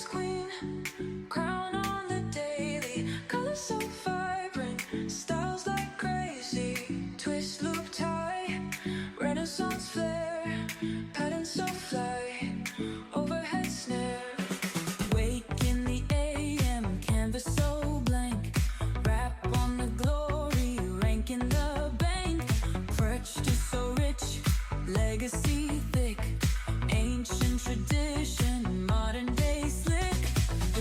queen, crown on the daily, colors so vibrant, styles like crazy, twist, loop, tie, renaissance flair, patterns so fly, overhead snare. Wake in the AM, canvas so blank, rap on the glory, rank in the bank, perched is so rich, legacy thick, ancient tradition, modern day slick.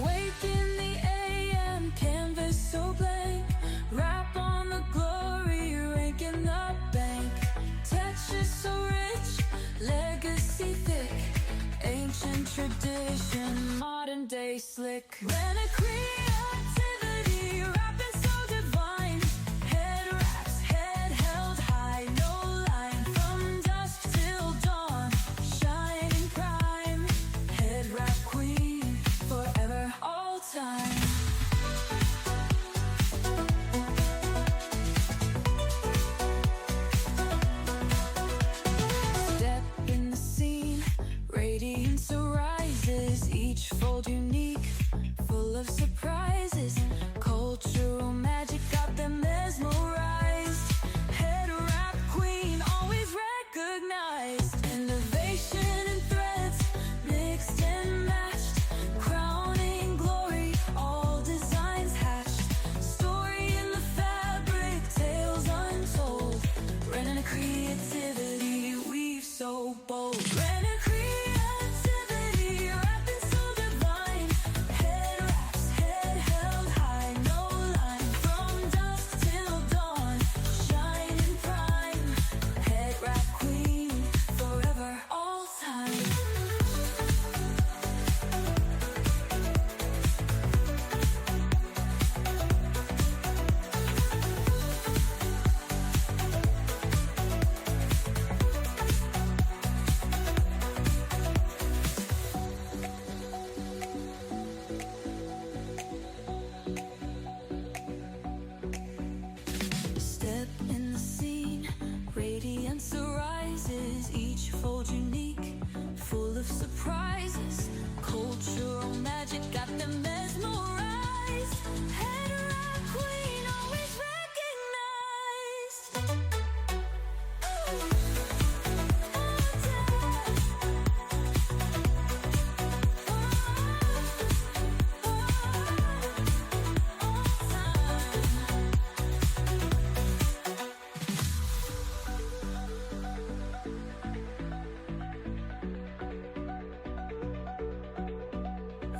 Wake in the AM, canvas so blank, rap on the glory, rank in the bank, texture so rich, legacy thick, ancient tradition, modern day slick. When a creativity, rapping so divine, head wraps, head held high, no line, from dusk till dawn, shining prime, head wrap queen, forever, all time. Step in the scene, radiance arises, each fold unique, full of surprises, cultural magic got them mesmerized, head wrap queen, always recognized, innovation and threads, mixed and matched, crowning glory, all designs hatched, story in the fabric, tales untold, running a creativity, weave so bold, running a creativity, rapping so divine, head wraps, head held high, no line, from dusk till dawn, shining prime, head wrap queen, forever, all time. Step in the scene, radiance arises, each fold unique, full of surprises, cultural magic got them mesmerized, head wrap queen, always recognized.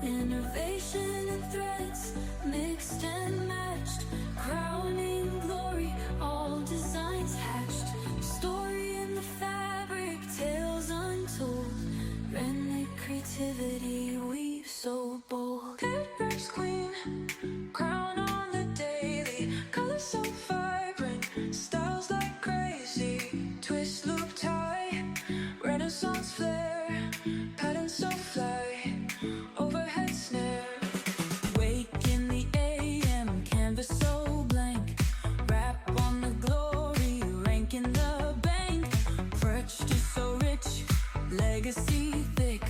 Innovation and threads, mixed and matched, crowning glory, all designs hatched, story in the fabric, tales untold, rhythmic creativity, weave so bold. Turban's queen, crown on the daily, colors so vibrant, styles like crazy, twist, loop, tie, renaissance flair, patterns so fly, overhead snare. Wake in the AM, canvas so blank, rap on the glory, rank in the bank, perched is so rich, legacy thick,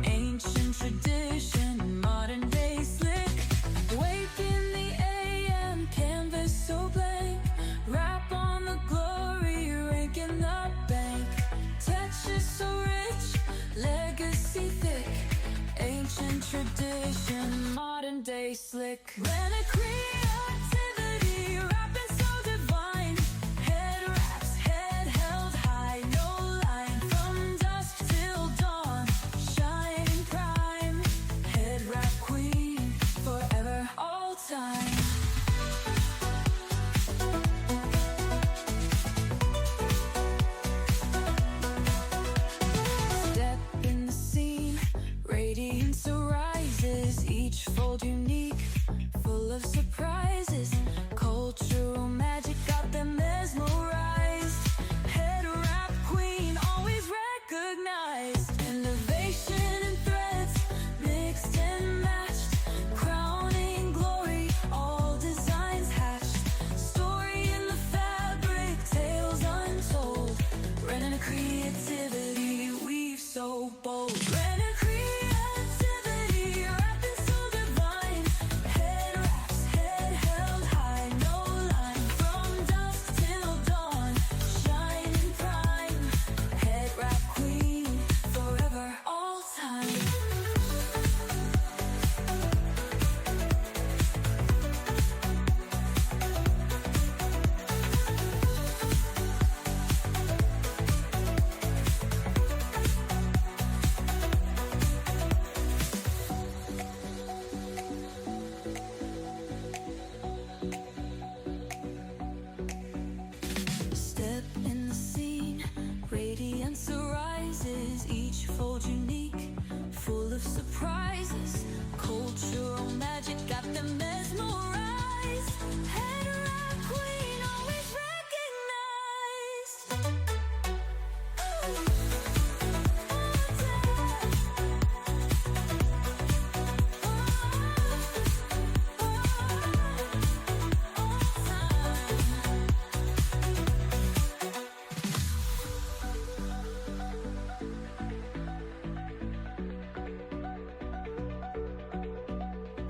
ancient tradition, modern day slick. Wake in the AM, canvas so blank, rap on the glory, rank in the bank, texture so rich, legacy thick, ancient tradition, modern day slick. When a creativity, rapping so divine, head wraps, head held high, no line, from dusk till dawn, shining prime, head wrap queen, forever, all time. Step in the scene, radiance arises, each fold unique, full of surprise.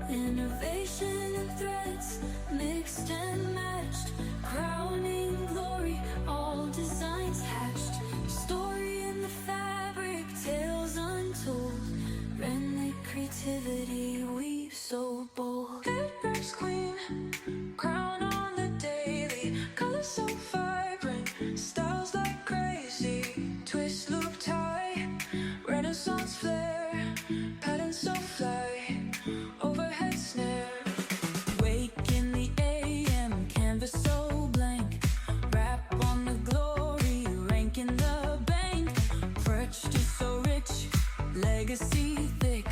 Innovation and threads mixed and matched, crowning glory, all designs hatched. Story in the fabric, tales untold. Friendly creativity weaves so bold. Headscarf's queen, crown on the daily. Colors so vibrant, styles like crazy. Twist, loop, tie, Renaissance flair, patterns so fly, overhead snare. Wake in the AM, canvas so blank. Wrap on the glory, rank in the bank. Perched is so rich, legacy thick.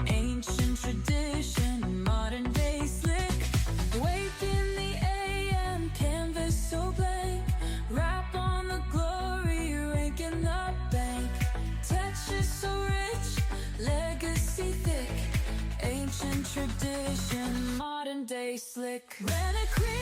Ancient tradition, modern day slick. Wake in the AM, canvas so blank. Wrap on the glory, rank in the bank. Texture so rich, legacy thick. Ancient tradition, modern day slick. Reliquary